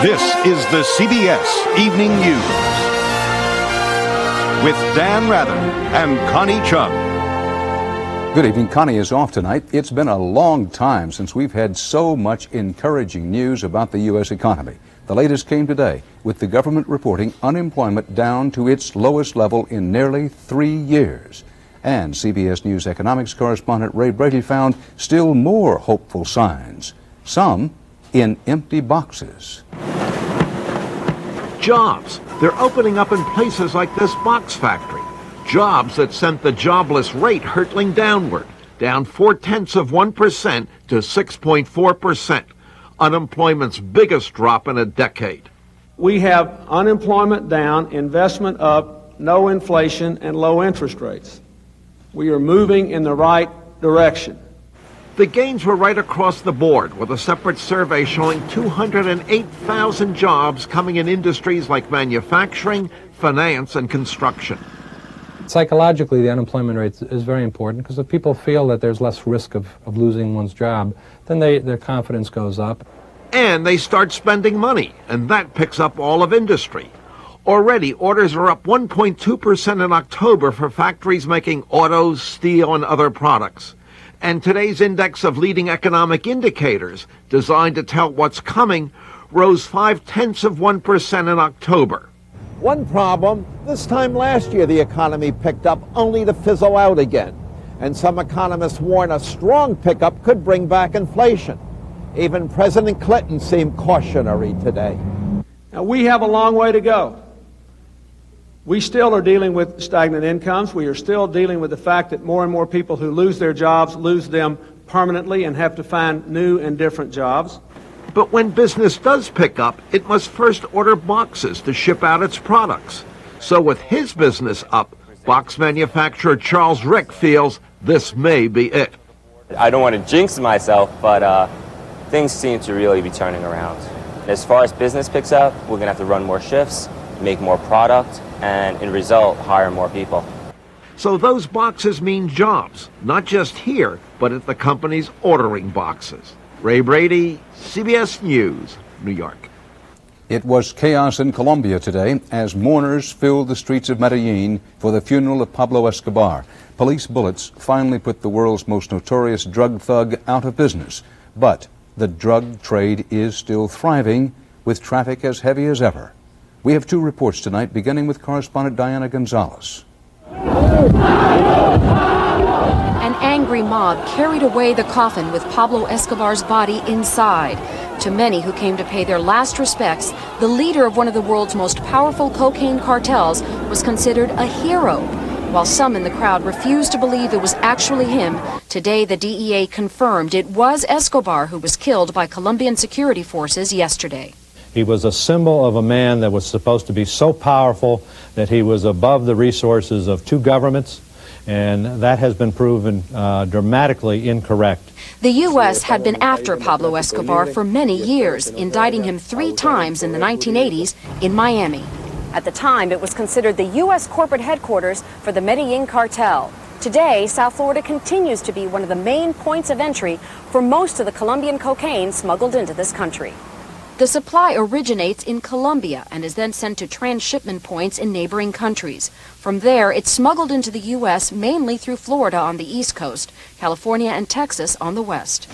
This is the CBS Evening News with Dan Rather and Connie Chung. Good evening. Connie is off tonight. It's been a long time since we've had so much encouraging news about the U.S. economy. The latest came today with the government reporting unemployment down to its lowest level in nearly 3 years. And CBS News economics correspondent Ray Brady found still more hopeful signs, some in empty boxes. Jobs. They're opening up in places like this box factory. Jobs that sent the jobless rate hurtling downward, down 0.4% to 6.4%. Unemployment's biggest drop in a decade. We have unemployment down, investment up, no inflation, and low interest rates. We are moving in the right direction. The gains were right across the board, with a separate survey showing 208,000 jobs coming in industries like manufacturing, finance, and construction. Psychologically, the unemployment rate is very important because if people feel that there's less risk of losing one's job, then their confidence goes up. And they start spending money, and that picks up all of industry. Already, orders are up 1.2% in October for factories making autos, steel, and other products. And today's index of leading economic indicators, designed to tell what's coming, rose 0.5% in October. One problem, this time last year the economy picked up only to fizzle out again. And some economists warn a strong pickup could bring back inflation. Even President Clinton seemed cautionary today. Now, we have a long way to go. We still are dealing with stagnant incomes. We are still dealing with the fact that more and more people who lose their jobs lose them permanently and have to find new and different jobs. But when business does pick up, it must first order boxes to ship out its products. So with his business up, box manufacturer Charles Rick feels this may be it. I don't want to jinx myself, but things seem to really be turning around. As far as business picks up, we're going to have to run more shifts, make more product, and in result, hire more people. So those boxes mean jobs, not just here, but at the companies ordering boxes. Ray Brady, CBS News, New York. It was chaos in Colombia today as mourners filled the streets of Medellin for the funeral of Pablo Escobar. Police bullets finally put the world's most notorious drug thug out of business. But the drug trade is still thriving, with traffic as heavy as ever. We have two reports tonight, beginning with correspondent Diana Gonzalez. An angry mob carried away the coffin with Pablo Escobar's body inside. To many who came to pay their last respects, the leader of one of the world's most powerful cocaine cartels was considered a hero. While some in the crowd refused to believe it was actually him, today the DEA confirmed it was Escobar who was killed by Colombian security forces yesterday. He was a symbol of a man that was supposed to be so powerful that he was above the resources of two governments, and that has been proven dramatically incorrect. The U.S. had been after Pablo Escobar for many years, indicting him 3 times in the 1980s in Miami. At the time, it was considered the U.S. corporate headquarters for the Medellin cartel. Today, South Florida continues to be one of the main points of entry for most of the Colombian cocaine smuggled into this country. The supply originates in Colombia and is then sent to transshipment points in neighboring countries. From there, it's smuggled into the U.S. mainly through Florida on the East Coast, California and Texas on the West.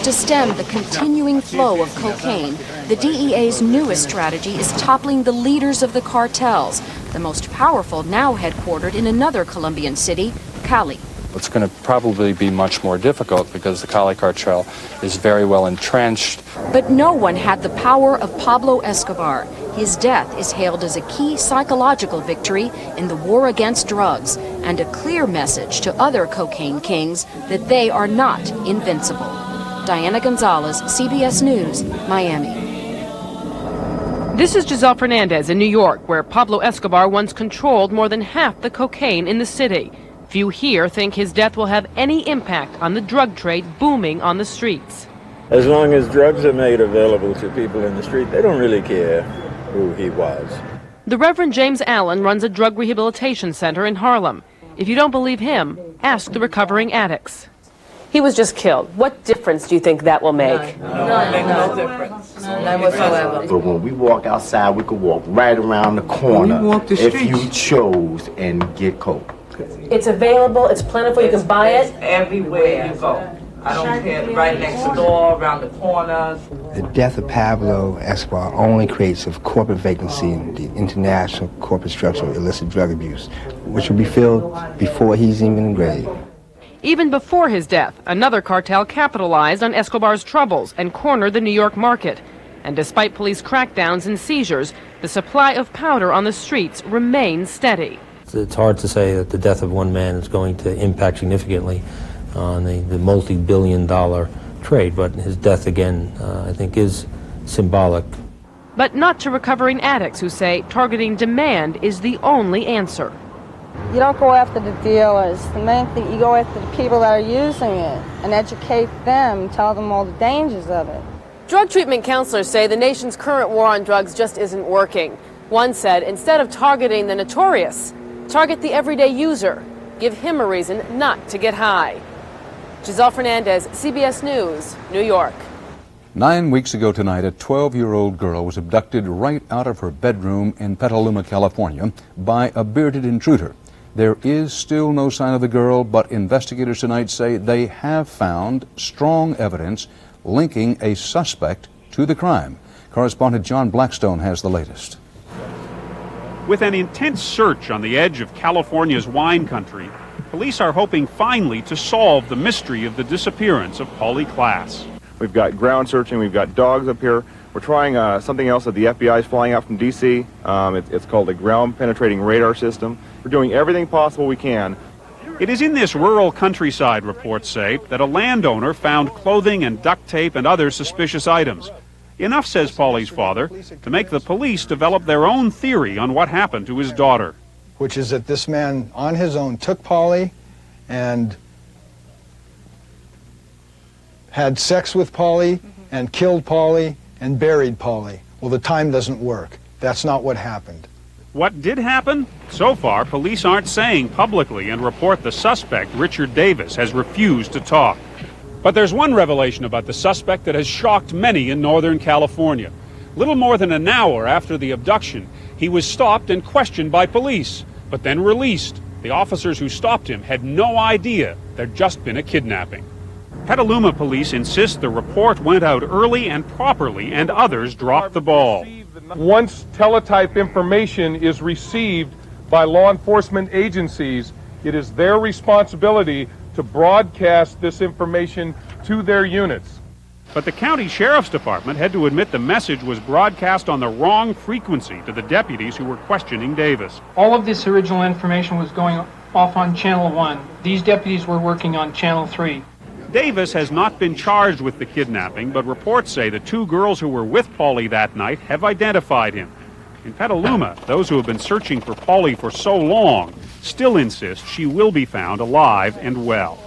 To stem the continuing flow of cocaine, the DEA's newest strategy is toppling the leaders of the cartels, the most powerful now headquartered in another Colombian city, Cali. It's going to probably be much more difficult because the Cali cartel is very well entrenched. But no one had the power of Pablo Escobar. His death is hailed as a key psychological victory in the war against drugs and a clear message to other cocaine kings that they are not invincible. Diana Gonzalez, CBS News, Miami. This is Giselle Fernandez in New York, where Pablo Escobar once controlled more than half the cocaine in the city. Few here think his death will have any impact on the drug trade booming on the streets. As long as drugs are made available to people in the street, they don't really care who he was. The Reverend James Allen runs a drug rehabilitation center in Harlem. If you don't believe him, ask the recovering addicts. He was just killed. What difference do you think that will make? No difference. None whatsoever. But when we walk outside, we could walk right around the corner if you chose and get coke. It's available, it's plentiful, you can buy it? Everywhere you go. I don't care, right next door, around the corners. The death of Pablo Escobar only creates a corporate vacancy in the international corporate structure of illicit drug abuse, which will be filled before he's even in the grave. Even before his death, another cartel capitalized on Escobar's troubles and cornered the New York market. And despite police crackdowns and seizures, the supply of powder on the streets remains steady. It's hard to say that the death of one man is going to impact significantly on the multi-billion-dollar trade, but his death, again, I think is symbolic. But not to recovering addicts who say targeting demand is the only answer. You don't go after the dealers. The main thing, you go after the people that are using it and educate them, tell them all the dangers of it. Drug treatment counselors say the nation's current war on drugs just isn't working. One said, instead of targeting the notorious, target the everyday user. Give him a reason not to get high. Giselle Fernandez, CBS News, New York. 9 weeks ago tonight, a 12-year-old girl was abducted right out of her bedroom in Petaluma, California, by a bearded intruder. There is still no sign of the girl, but investigators tonight say they have found strong evidence linking a suspect to the crime. Correspondent John Blackstone has the latest. With an intense search on the edge of California's wine country, police are hoping finally to solve the mystery of the disappearance of Polly Klaas. We've got ground searching, we've got dogs up here. We're trying something else that the FBI is flying out from D.C. It's called a ground-penetrating radar system. We're doing everything possible we can. It is in this rural countryside, reports say, that a landowner found clothing and duct tape and other suspicious items. Enough, says Polly's father, to make the police develop their own theory on what happened to his daughter. Which is that this man, on his own, took Polly and had sex with Polly and killed Polly and buried Polly. Well, the time doesn't work. That's not what happened. What did happen? So far, police aren't saying publicly, and report the suspect, Richard Davis, has refused to talk. But there's one revelation about the suspect that has shocked many in Northern California. Little more than an hour after the abduction, he was stopped and questioned by police, but then released. The officers who stopped him had no idea there'd just been a kidnapping. Petaluma police insist the report went out early and properly, and others dropped the ball. Once teletype information is received by law enforcement agencies, it is their responsibility to broadcast this information to their units. But the county sheriff's department had to admit the message was broadcast on the wrong frequency to the deputies who were questioning Davis. All of this original information was going off on Channel 1. These deputies were working on Channel 3. Davis has not been charged with the kidnapping, but reports say the two girls who were with Polly that night have identified him. In Petaluma, those who have been searching for Polly for so long still insist she will be found alive and well.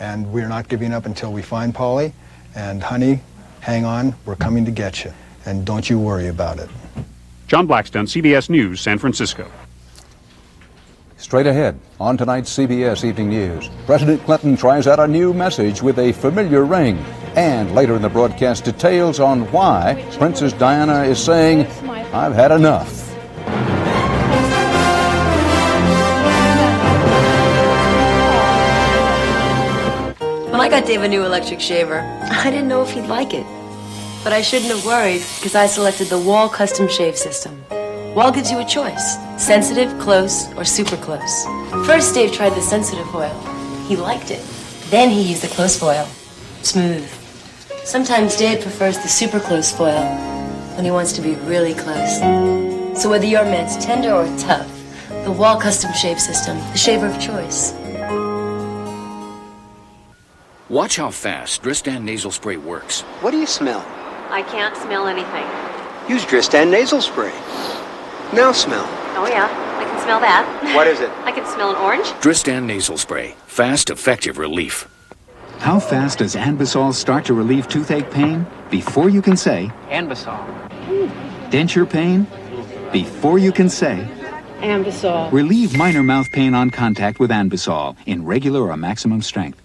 And we're not giving up until we find Polly. And honey, hang on, we're coming to get you. And don't you worry about it. John Blackstone, CBS News, San Francisco. Straight ahead, on tonight's CBS Evening News, President Clinton tries out a new message with a familiar ring. And later in the broadcast, details on why Princess Diana is saying, "I've had enough." When I got Dave a new electric shaver, I didn't know if he'd like it. But I shouldn't have worried, because I selected the Wall Custom Shave System. Wall gives you a choice: sensitive, close, or super close. First, Dave tried the sensitive foil. He liked it. Then he used the close foil. Smooth. Sometimes Dave prefers the super close foil when he wants to be really close. So whether your man's tender or tough, the Wall Custom Shave System, the shaver of choice. Watch how fast Dristan nasal spray works. What do you smell? I can't smell anything. Use Dristan nasal spray. Now smell. Oh yeah, I can smell that. What is it? I can smell an orange. Dristan nasal spray. Fast, effective relief. How fast does Anbesol start to relieve toothache pain? Before you can say Anbesol. denture pain? Before you can say Anbesol. relieve minor mouth pain on contact with Anbesol in regular or maximum strength.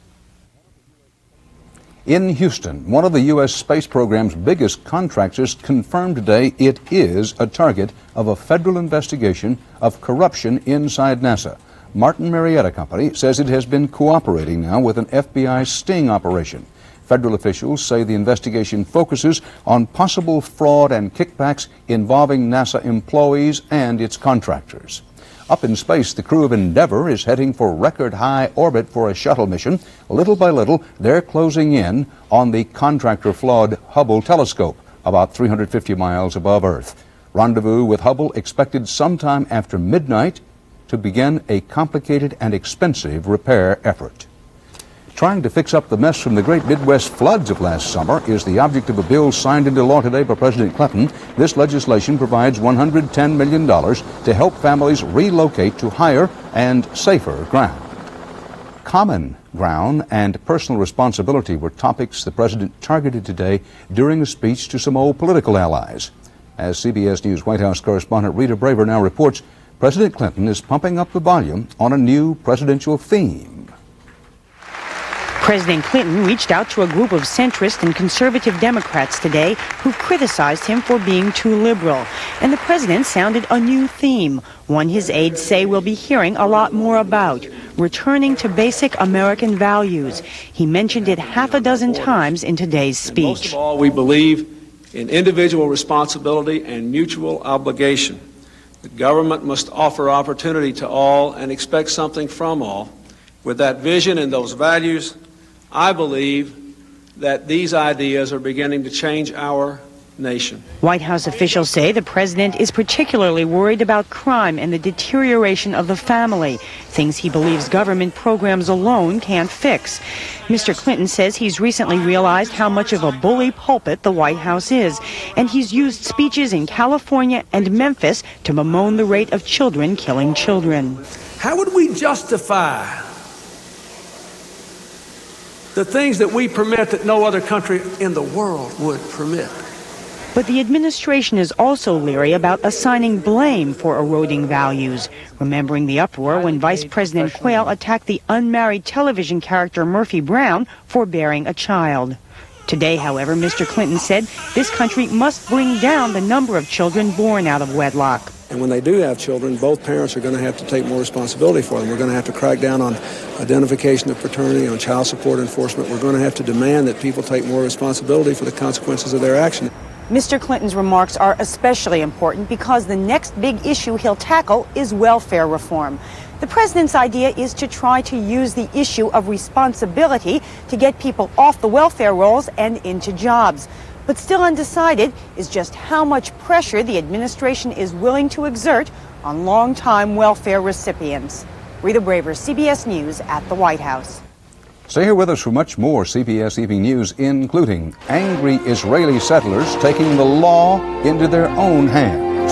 In Houston, one of the U.S. space program's biggest contractors confirmed today it is a target of a federal investigation of corruption inside NASA. Martin Marietta Company says it has been cooperating now with an FBI sting operation. Federal officials say the investigation focuses on possible fraud and kickbacks involving NASA employees and its contractors. Up in space, the crew of Endeavour is heading for record-high orbit for a shuttle mission. Little by little, they're closing in on the contractor-flawed Hubble telescope, about 350 miles above Earth. Rendezvous with Hubble expected sometime after midnight to begin a complicated and expensive repair effort. Trying to fix up the mess from the great Midwest floods of last summer is the object of a bill signed into law today by President Clinton. This legislation provides $110 million to help families relocate to higher and safer ground. Common ground and personal responsibility were topics the president targeted today during a speech to some old political allies. As CBS News White House correspondent Rita Braver now reports, President Clinton is pumping up the volume on a new presidential theme. President Clinton reached out to a group of centrist and conservative Democrats today who criticized him for being too liberal. And the president sounded a new theme, one his aides say we'll be hearing a lot more about, returning to basic American values. He mentioned it half a dozen times in today's speech. Most of all, we believe in individual responsibility and mutual obligation. The government must offer opportunity to all and expect something from all. With that vision and those values, I believe that these ideas are beginning to change our nation. White House officials say the president is particularly worried about crime and the deterioration of the family, things he believes government programs alone can't fix. Mr. Clinton says he's recently realized how much of a bully pulpit the White House is, and he's used speeches in California and Memphis to bemoan the rate of children killing children. How would we justify the things that we permit that no other country in the world would permit? But the administration is also leery about assigning blame for eroding values, remembering the uproar when Vice President Quayle attacked the unmarried television character Murphy Brown for bearing a child. Today, however, Mr. Clinton said this country must bring down the number of children born out of wedlock. And when they do have children, both parents are going to have to take more responsibility for them. We're going to have to crack down on identification of paternity, on child support enforcement. We're going to have to demand that people take more responsibility for the consequences of their action. Mr. Clinton's remarks are especially important because the next big issue he'll tackle is welfare reform. The president's idea is to try to use the issue of responsibility to get people off the welfare rolls and into jobs. But still undecided is just how much pressure the administration is willing to exert on longtime welfare recipients. Rita Braver, CBS News at the White House. Stay here with us for much more CBS Evening News, including angry Israeli settlers taking the law into their own hands.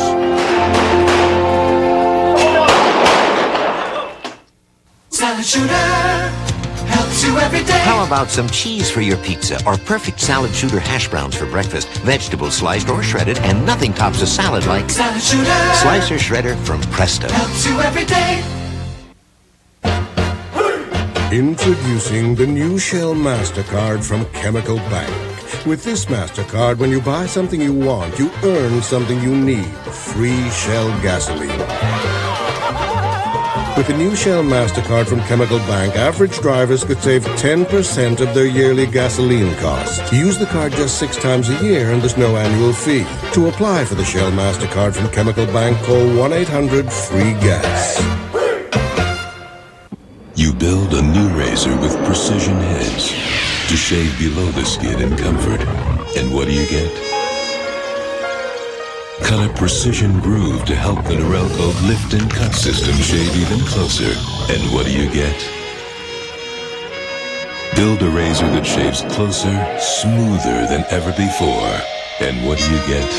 Salad Shooter helps you every day. How about some cheese for your pizza or perfect Salad Shooter hash browns for breakfast? Vegetables sliced or shredded, and nothing tops a salad like Salad Shooter. Slicer Shredder from Presto. Helps you every day. Introducing the new Shell MasterCard from Chemical Bank. With this MasterCard, when you buy something you want, you earn something you need. Free Shell gasoline. With the new Shell MasterCard from Chemical Bank, average drivers could save 10% of their yearly gasoline costs. Use the card just 6 times a year and there's no annual fee. To apply for the Shell MasterCard from Chemical Bank, call 1-800-FREE-GAS. You build a new razor with precision heads to shave below the skin in comfort. And what do you get? Cut a precision groove to help the Norelco lift and cut system shave even closer. And what do you get? Build a razor that shaves closer, smoother than ever before. And what do you get?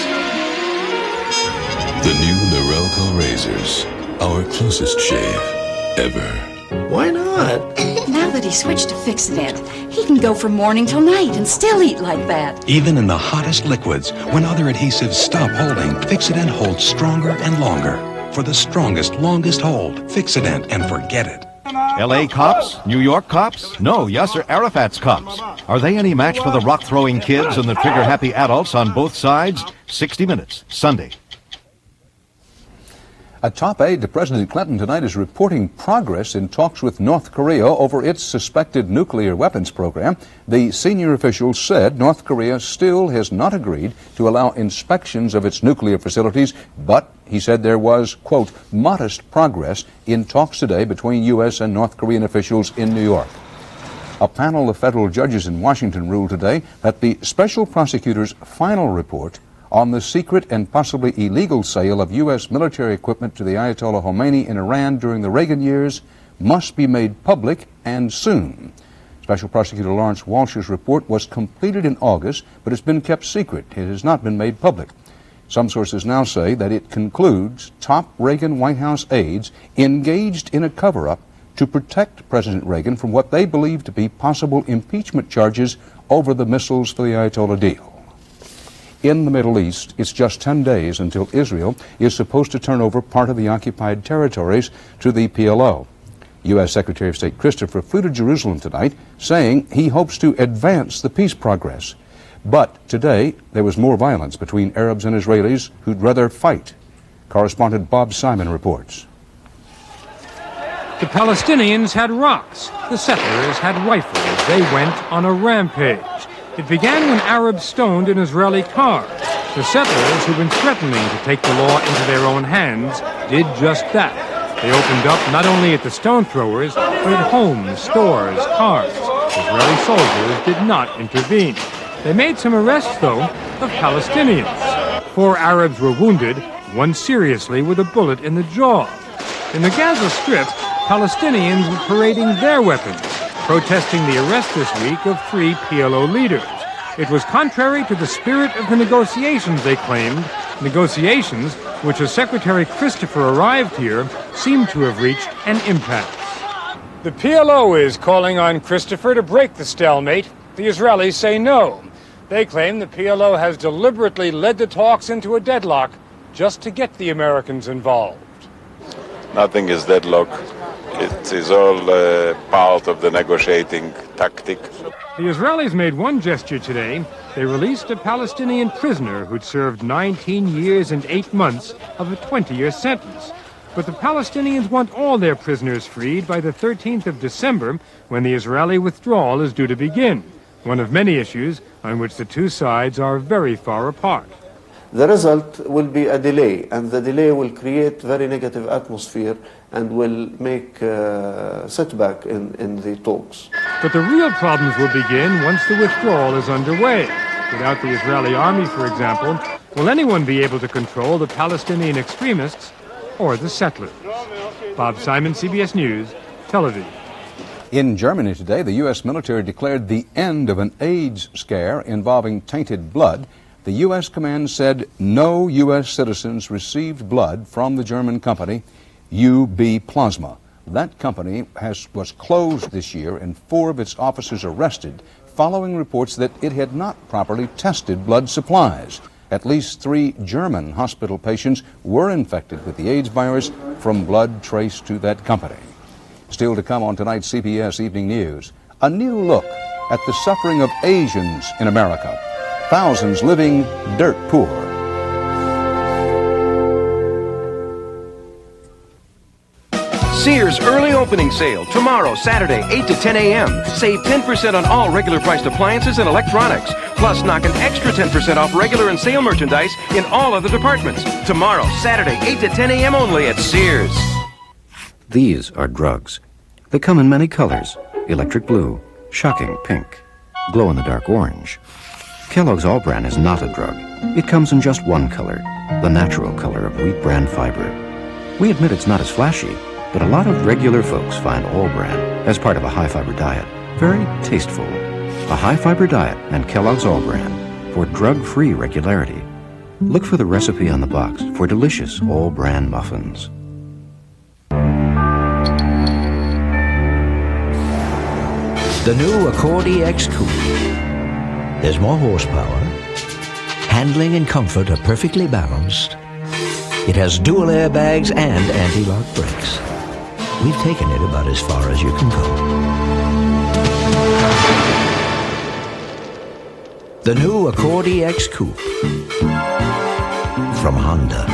The new Norelco razors, our closest shave ever. Why not? Now that he switched to Fix-It-Dent, he can go from morning till night and still eat like that. Even in the hottest liquids, when other adhesives stop holding, Fix-It-Dent holds stronger and longer. For the strongest, longest hold, Fix-It-Dent and forget it. L.A. cops? New York cops? No, Yasser Arafat's cops. Are they any match for the rock-throwing kids and the trigger-happy adults on both sides? 60 Minutes, Sunday. A top aide to President Clinton tonight is reporting progress in talks with North Korea over its suspected nuclear weapons program. The senior official said North Korea still has not agreed to allow inspections of its nuclear facilities, but he said there was, quote, modest progress in talks today between U.S. and North Korean officials in New York. A panel of federal judges in Washington ruled today that the special prosecutor's final report on the secret and possibly illegal sale of U.S. military equipment to the Ayatollah Khomeini in Iran during the Reagan years must be made public and soon. Special Prosecutor Lawrence Walsh's report was completed in August, but it's been kept secret. It has not been made public. Some sources now say that it concludes top Reagan White House aides engaged in a cover-up to protect President Reagan from what they believe to be possible impeachment charges over the missiles for the Ayatollah deal. In the Middle East, it's just 10 days until Israel is supposed to turn over part of the occupied territories to the PLO. U.S. Secretary of State Christopher flew to Jerusalem tonight, saying he hopes to advance the peace progress. But today, there was more violence between Arabs and Israelis who'd rather fight. Correspondent Bob Simon reports. The Palestinians had rocks. The settlers had rifles. They went on a rampage. It began when Arabs stoned an Israeli car. The settlers, who've been threatening to take the law into their own hands, did just that. They opened up not only at the stone throwers, but at homes, stores, cars. Israeli soldiers did not intervene. They made some arrests, though, of Palestinians. 4 Arabs were wounded, one seriously with a bullet in the jaw. In the Gaza Strip, Palestinians were parading their weapons, protesting the arrest this week of 3 PLO leaders. It was contrary to the spirit of the negotiations, they claimed, negotiations which, as Secretary Christopher arrived here, seemed to have reached an impasse. The PLO is calling on Christopher to break the stalemate. The Israelis say no. They claim the PLO has deliberately led the talks into a deadlock just to get the Americans involved. Nothing is deadlock. It is all part of the negotiating tactic. The Israelis made one gesture today. They released a Palestinian prisoner who'd served 19 years and 8 months of a 20-year sentence. But the Palestinians want all their prisoners freed by the 13th of December, when the Israeli withdrawal is due to begin, one of many issues on which the two sides are very far apart. The result will be a delay, and the delay will create very negative atmosphere and will make setback in the talks. But the real problems will begin once the withdrawal is underway. Without the Israeli army, for example, will anyone be able to control the Palestinian extremists or the settlers? Bob Simon, CBS News, Tel Aviv. In Germany today, the U.S. military declared the end of an AIDS scare involving tainted blood. The U.S. command said no U.S. citizens received blood from the German company UB Plasma. That company was closed this year and 4 of its officers arrested following reports that it had not properly tested blood supplies. At least 3 German hospital patients were infected with the AIDS virus from blood traced to that company. Still to come on tonight's CBS Evening News, a new look at the suffering of Asians in America. Thousands living dirt poor. Sears early opening sale tomorrow, Saturday, 8 to 10 a.m. Save 10% on all regular priced appliances and electronics. Plus, knock an extra 10% off regular and sale merchandise in all other departments. Tomorrow, Saturday, 8 to 10 a.m. only at Sears. These are drugs. They come in many colors: electric blue, shocking pink, glow-in-the-dark orange. Kellogg's All Bran is not a drug. It comes in just one color, the natural color of wheat bran fiber. We admit it's not as flashy, but a lot of regular folks find All Bran, as part of a high-fiber diet, very tasteful. A high-fiber diet and Kellogg's All Bran for drug-free regularity. Look for the recipe on the box for delicious All Bran muffins. The new Accord EX Coupe. There's more horsepower. Handling and comfort are perfectly balanced. It has dual airbags and anti-lock brakes. we've taken it about as far as you can go. The new Accord EX Coupe from Honda.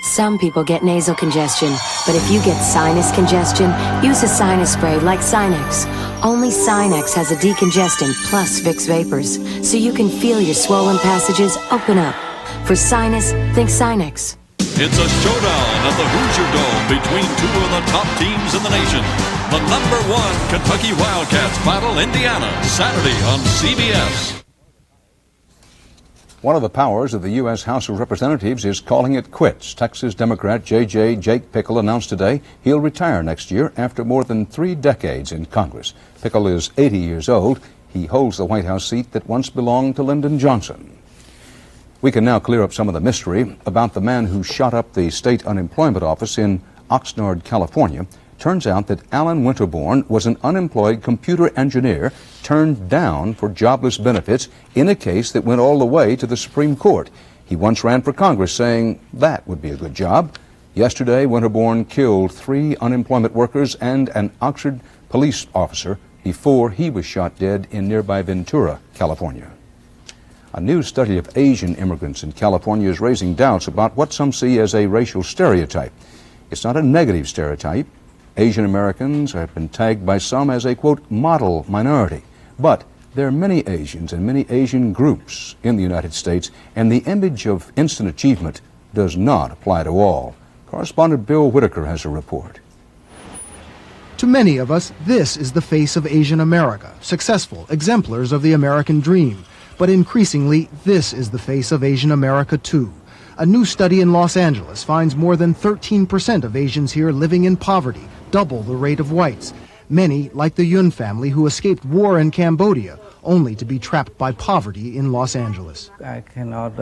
Some people get nasal congestion, but if you get sinus congestion, use a sinus spray like Sinex. Only Sinex has a decongestant plus Vicks Vapors, so you can feel your swollen passages open up. For sinus, think Sinex. It's a showdown at the Hoosier Dome between two of the top teams in the nation. The #1 Kentucky Wildcats battle Indiana, Saturday on CBS. One of the powers of the U.S. House of Representatives is calling it quits. Texas Democrat Jake Pickle announced today he'll retire next year after more than 3 decades in Congress. Pickle is 80 years old. He holds the White House seat that once belonged to Lyndon Johnson. We can now clear up some of the mystery about the man who shot up the state unemployment office in Oxnard, California. Turns out that Alan Winterborn was an unemployed computer engineer turned down for jobless benefits in a case that went all the way to the Supreme Court. He once ran for Congress saying that would be a good job. Yesterday, Winterborn killed 3 unemployment workers and an Oxford police officer before he was shot dead in nearby Ventura, California. A new study of Asian immigrants in California is raising doubts about what some see as a racial stereotype. It's not a negative stereotype. Asian Americans have been tagged by some as a, quote, model minority. But there are many Asians and many Asian groups in the United States, and the image of instant achievement does not apply to all. Correspondent Bill Whitaker has a report. To many of us, this is the face of Asian America, successful exemplars of the American dream. But increasingly, this is the face of Asian America, too. A new study in Los Angeles finds more than 13% of Asians here living in poverty, double the rate of whites. Many, like the Yun family who escaped war in Cambodia, only to be trapped by poverty in Los Angeles. I cannot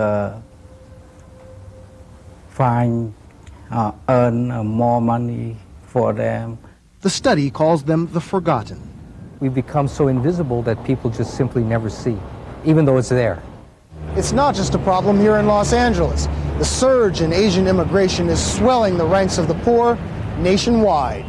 earn more money for them. The study calls them the forgotten. We become so invisible that people just simply never see, even though it's there. It's not just a problem here in Los Angeles. The surge in Asian immigration is swelling the ranks of the poor nationwide.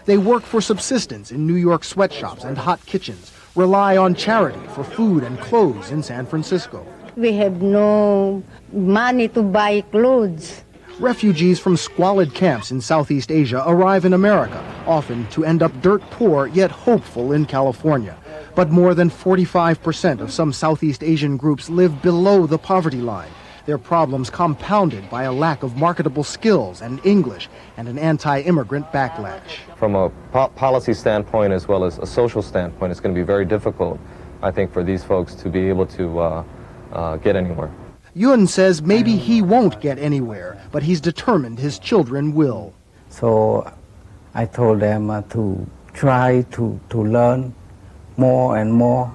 They work for subsistence in New York sweatshops and hot kitchens, rely on charity for food and clothes in San Francisco. We have no money to buy clothes. Refugees from squalid camps in Southeast Asia arrive in America, often to end up dirt poor yet hopeful in California. But more than 45% of some Southeast Asian groups live below the poverty line. Their problems compounded by a lack of marketable skills and English and an anti-immigrant backlash. From a policy standpoint as well as a social standpoint, it's going to be very difficult, I think, for these folks to be able to get anywhere. Yun says maybe he won't get anywhere, but he's determined his children will. So I told them to try to learn more and more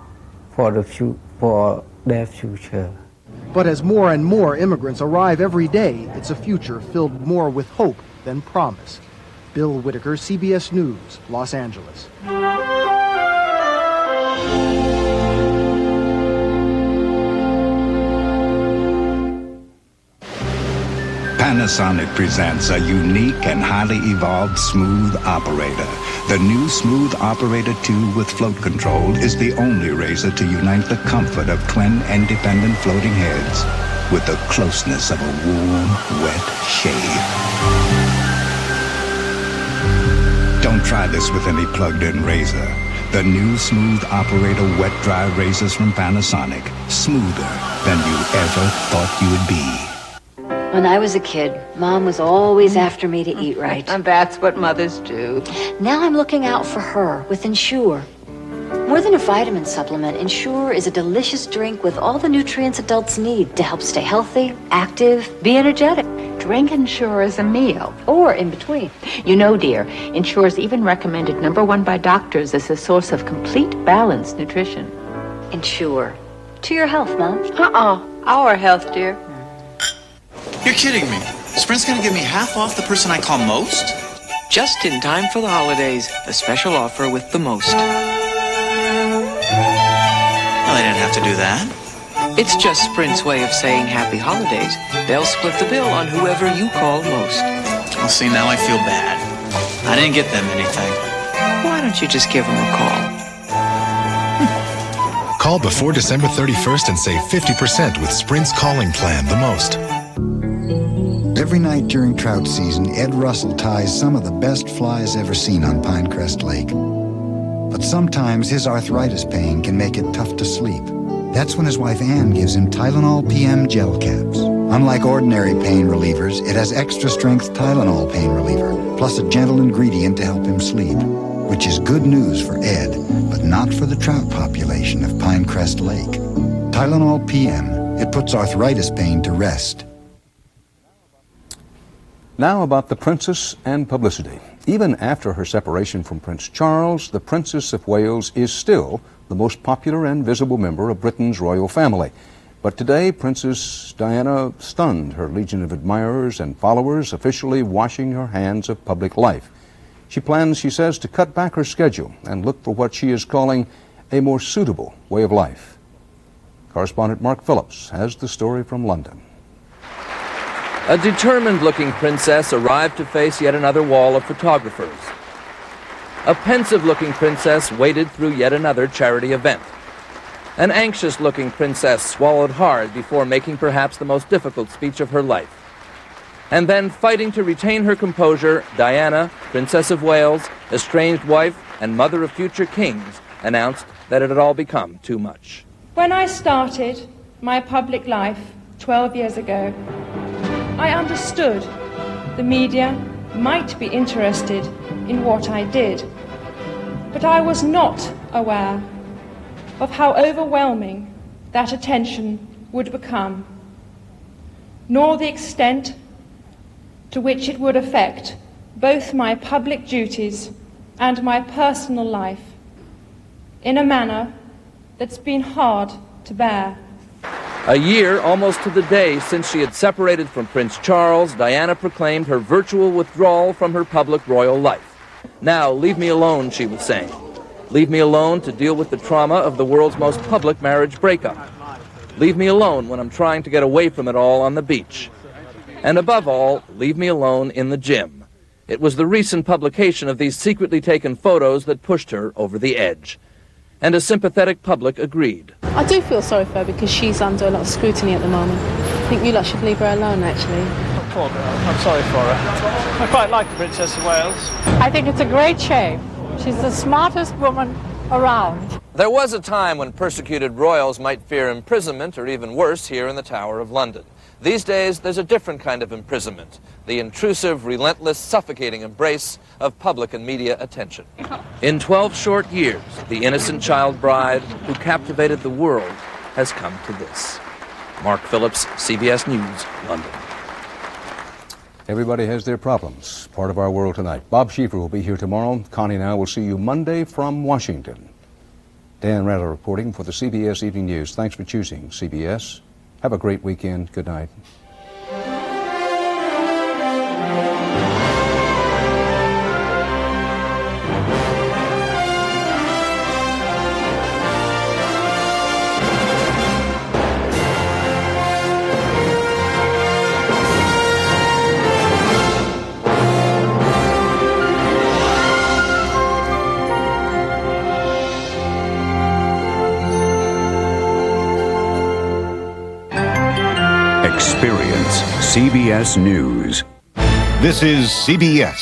for their future. But as more and more immigrants arrive every day, it's a future filled more with hope than promise. Bill Whitaker, CBS News, Los Angeles. Panasonic presents a unique and highly evolved smooth operator. The new Smooth Operator 2 with float control is the only razor to unite the comfort of twin independent floating heads with the closeness of a warm, wet shave. Don't try this with any plugged-in razor. The new Smooth Operator wet-dry razors from Panasonic, smoother than you ever thought you would be. When I was a kid, Mom was always after me to eat right. And that's what mothers do. Now I'm looking out for her with Ensure. More than a vitamin supplement, Ensure is a delicious drink with all the nutrients adults need to help stay healthy, active, be energetic. Drink Ensure as a meal. Or in between. You know, dear, Ensure is even recommended #1 by doctors as a source of complete, balanced nutrition. Ensure. To your health, Mom. Our health, dear. You're kidding me. Sprint's gonna give me half off the person I call most? Just in time for the holidays. A special offer with the most. Well, they didn't have to do that. It's just Sprint's way of saying happy holidays. They'll split the bill on whoever you call most. Well, see, now I feel bad. I didn't get them anything. Why don't you just give them a call? Call before December 31st and save 50% with Sprint's calling plan, the most. Every night during trout season, Ed Russell ties some of the best flies ever seen on Pinecrest Lake. But sometimes his arthritis pain can make it tough to sleep. That's when his wife Ann gives him Tylenol PM gel caps. Unlike ordinary pain relievers, it has extra strength Tylenol pain reliever, plus a gentle ingredient to help him sleep. Which is good news for Ed, but not for the trout population of Pinecrest Lake. Tylenol PM, it puts arthritis pain to rest. Now about the Princess and publicity. Even after her separation from Prince Charles, the Princess of Wales is still the most popular and visible member of Britain's royal family. But today, Princess Diana stunned her legion of admirers and followers, officially washing her hands of public life. She plans, she says, to cut back her schedule and look for what she is calling a more suitable way of life. Correspondent Mark Phillips has the story from London. A determined-looking princess arrived to face yet another wall of photographers. A pensive-looking princess waded through yet another charity event. An anxious-looking princess swallowed hard before making perhaps the most difficult speech of her life. And then, fighting to retain her composure, Diana, Princess of Wales, estranged wife and mother of future kings, announced that it had all become too much. When I started my public life 12 years ago, I understood the media might be interested in what I did, but I was not aware of how overwhelming that attention would become, nor the extent to which it would affect both my public duties and my personal life in a manner that's been hard to bear. A year, almost to the day, since she had separated from Prince Charles, Diana proclaimed her virtual withdrawal from her public royal life. Now, leave me alone, she was saying. Leave me alone to deal with the trauma of the world's most public marriage breakup. Leave me alone when I'm trying to get away from it all on the beach. And above all, leave me alone in the gym. It was the recent publication of these secretly taken photos that pushed her over the edge. And a sympathetic public agreed. I do feel sorry for her because she's under a lot of scrutiny at the moment. I think you lot should leave her alone, actually. Oh, poor girl. I'm sorry for her. I quite like the Princess of Wales. I think it's a great shame. She's the smartest woman around. There was a time when persecuted royals might fear imprisonment or even worse here in the Tower of London. These days, there's a different kind of imprisonment, the intrusive, relentless, suffocating embrace of public and media attention. In 12 short years, the innocent child bride who captivated the world has come to this. Mark Phillips, CBS News, London. Everybody has their problems. Part of our world tonight. Bob Schieffer will be here tomorrow. Connie and I will see you Monday from Washington. Dan Rattle reporting for the CBS Evening News. Thanks for choosing CBS. Have a great weekend. Good night. Experience CBS News. This is CBS.